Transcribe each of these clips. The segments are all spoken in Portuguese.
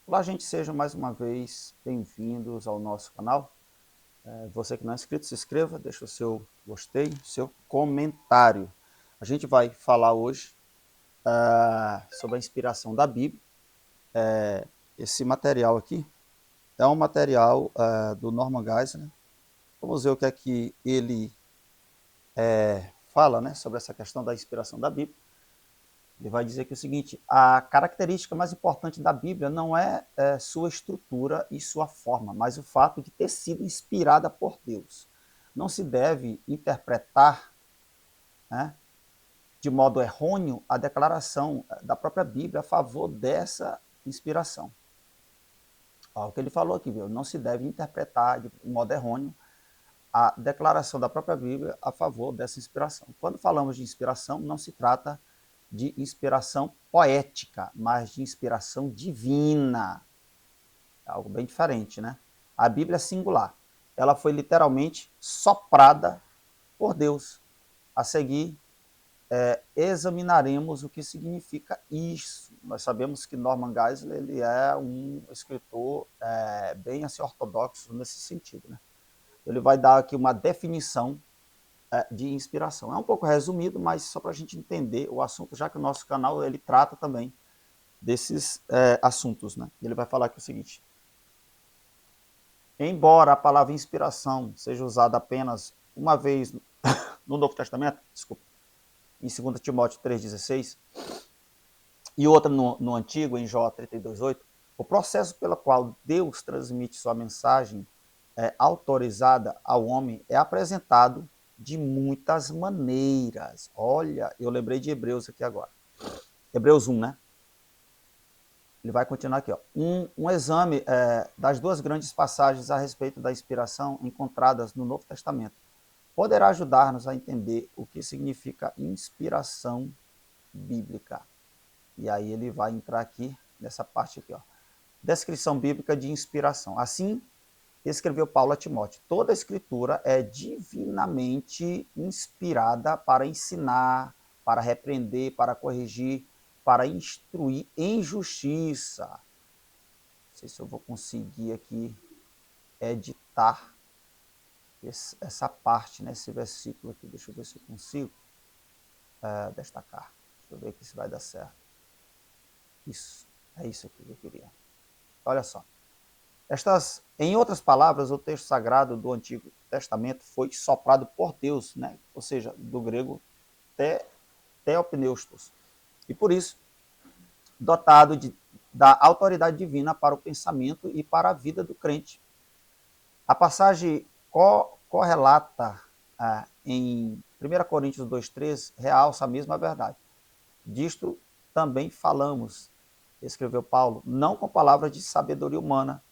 Olá, gente, sejam mais uma vez bem-vindos ao nosso canal. Você que não é inscrito, se inscreva, deixa o seu gostei, seu comentário. A gente vai falar hoje sobre a inspiração da Bíblia. Esse material aqui é um material do Norman Geisler. Vamos ver o que é que ele fala, né, sobre essa questão da inspiração da Bíblia. Ele vai dizer que é o seguinte: a característica mais importante da Bíblia não é sua estrutura e sua forma, mas o fato de ter sido inspirada por Deus. Não se deve interpretar, né, de modo errôneo a declaração da própria Bíblia a favor dessa inspiração. O que ele falou aqui, viu? Não se deve interpretar de modo errôneo a declaração da própria Bíblia a favor dessa inspiração. Quando falamos de inspiração, não se trata de inspiração poética, mas de inspiração divina. É algo bem diferente, né? A Bíblia é singular. Ela foi literalmente soprada por Deus. A seguir, examinaremos o que significa isso. Nós sabemos que Norman Geisler ele é um escritor bem assim, ortodoxo nesse sentido, né? Ele vai dar aqui uma definição de inspiração. É um pouco resumido, mas só para a gente entender o assunto, já que o nosso canal ele trata também desses assuntos, né? Ele vai falar aqui o seguinte: embora a palavra inspiração seja usada apenas uma vez no Novo Testamento, desculpa, em 2 Timóteo 3,16, e outra no Antigo, em Jó 32,8, o processo pelo qual Deus transmite sua mensagem autorizada ao homem é apresentado de muitas maneiras. Olha, eu lembrei de Hebreus aqui agora. Hebreus 1, né? Ele vai continuar aqui. Ó. Um exame das duas grandes passagens a respeito da inspiração encontradas no Novo Testamento poderá ajudar-nos a entender o que significa inspiração bíblica. E aí ele vai entrar aqui nessa parte aqui. Ó. Descrição bíblica de inspiração. Assim, escreveu Paulo a Timóteo: toda a escritura é divinamente inspirada para ensinar, para repreender, para corrigir, para instruir em justiça. Não sei se eu vou conseguir aqui editar essa parte, né, esse versículo aqui. Deixa eu ver se eu consigo destacar. Deixa eu ver aqui se vai dar certo. Isso, é isso aqui que eu queria. Olha só. Em outras palavras, o texto sagrado do Antigo Testamento foi soprado por Deus, né? Ou seja, do grego theopneustos. E por isso, dotado da autoridade divina para o pensamento e para a vida do crente. A passagem correlata em 1 Coríntios 2,13 realça a mesma verdade. Disto também falamos, escreveu Paulo, não com palavras de sabedoria humana,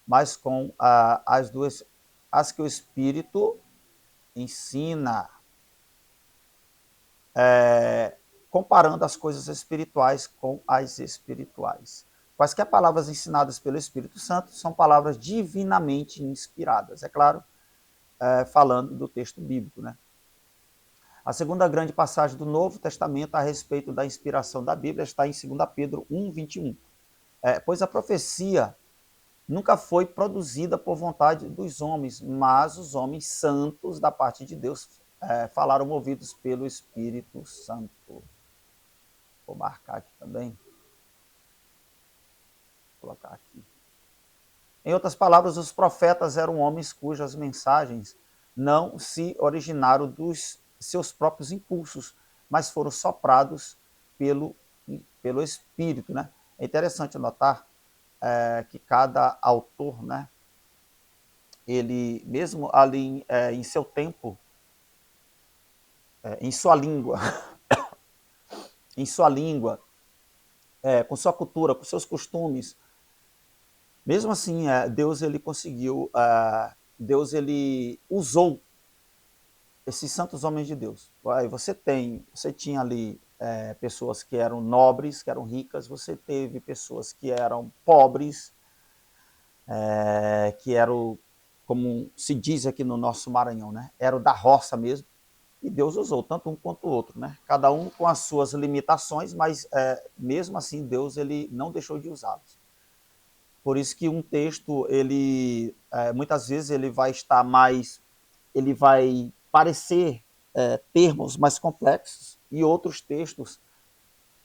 mas com as que o Espírito ensina, comparando as coisas espirituais com as espirituais. Quaisquer palavras ensinadas pelo Espírito Santo são palavras divinamente inspiradas, é claro, falando do texto bíblico, né? A segunda grande passagem do Novo Testamento a respeito da inspiração da Bíblia está em 2 Pedro 1,21. Pois a profecia nunca foi produzida por vontade dos homens, mas os homens santos da parte de Deus falaram movidos pelo Espírito Santo. Vou marcar aqui também. Vou colocar aqui. Em outras palavras, os profetas eram homens cujas mensagens não se originaram dos seus próprios impulsos, mas foram soprados pelo Espírito, né? É interessante notar que cada autor, né, ele, mesmo ali em seu tempo, em sua língua, em sua língua, com sua cultura, com seus costumes, mesmo assim, Deus ele conseguiu, Deus ele usou esses santos homens de Deus. Você tinha ali pessoas que eram nobres, que eram ricas, você teve pessoas que eram pobres, que eram, como se diz aqui no nosso Maranhão, né? Eram da roça mesmo. E Deus usou tanto um quanto o outro, né? Cada um com as suas limitações, mas mesmo assim Deus ele não deixou de usá-los. Por isso que um texto, ele muitas vezes ele vai estar mais, ele vai parecer termos mais complexos, e outros textos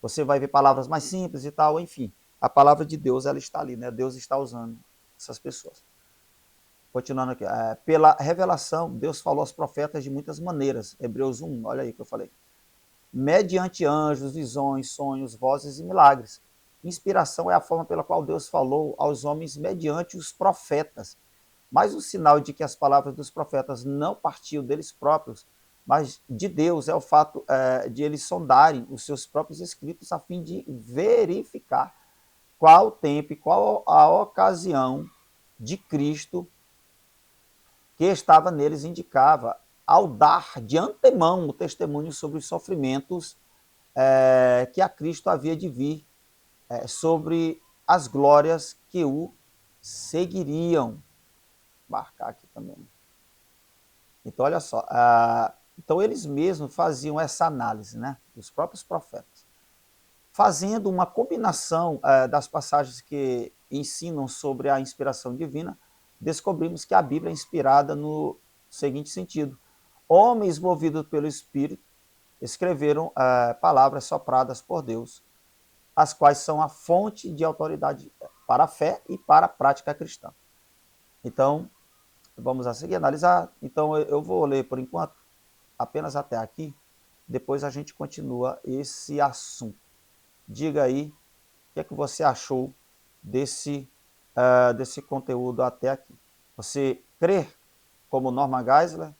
você vai ver palavras mais simples e tal, enfim. A palavra de Deus, ela está ali, né? Deus está usando essas pessoas. Continuando aqui. Pela revelação, Deus falou aos profetas de muitas maneiras. Hebreus 1, olha aí o que eu falei. Mediante anjos, visões, sonhos, vozes e milagres. Inspiração é a forma pela qual Deus falou aos homens mediante os profetas. Mas o sinal de que as palavras dos profetas não partiam deles próprios, mas de Deus, é o fato de eles sondarem os seus próprios escritos a fim de verificar qual o tempo e qual a ocasião de Cristo que estava neles indicava, ao dar de antemão o testemunho sobre os sofrimentos que a Cristo havia de vir, sobre as glórias que o seguiriam. Marcar aqui também. Então, olha só, então eles mesmos faziam essa análise, né, dos próprios profetas, fazendo uma combinação das passagens que ensinam sobre a inspiração divina. Descobrimos que a Bíblia é inspirada no seguinte sentido: homens movidos pelo Espírito escreveram palavras sopradas por Deus, as quais são a fonte de autoridade para a fé e para a prática cristã. Então, vamos a seguir analisar. Então, eu vou ler por enquanto apenas até aqui, depois a gente continua esse assunto. Diga aí o que é que você achou desse conteúdo até aqui. Você crê, como Norman Geisler,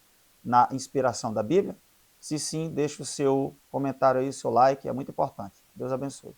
na inspiração da Bíblia? Se sim, deixe o seu comentário aí, o seu like, é muito importante. Deus abençoe.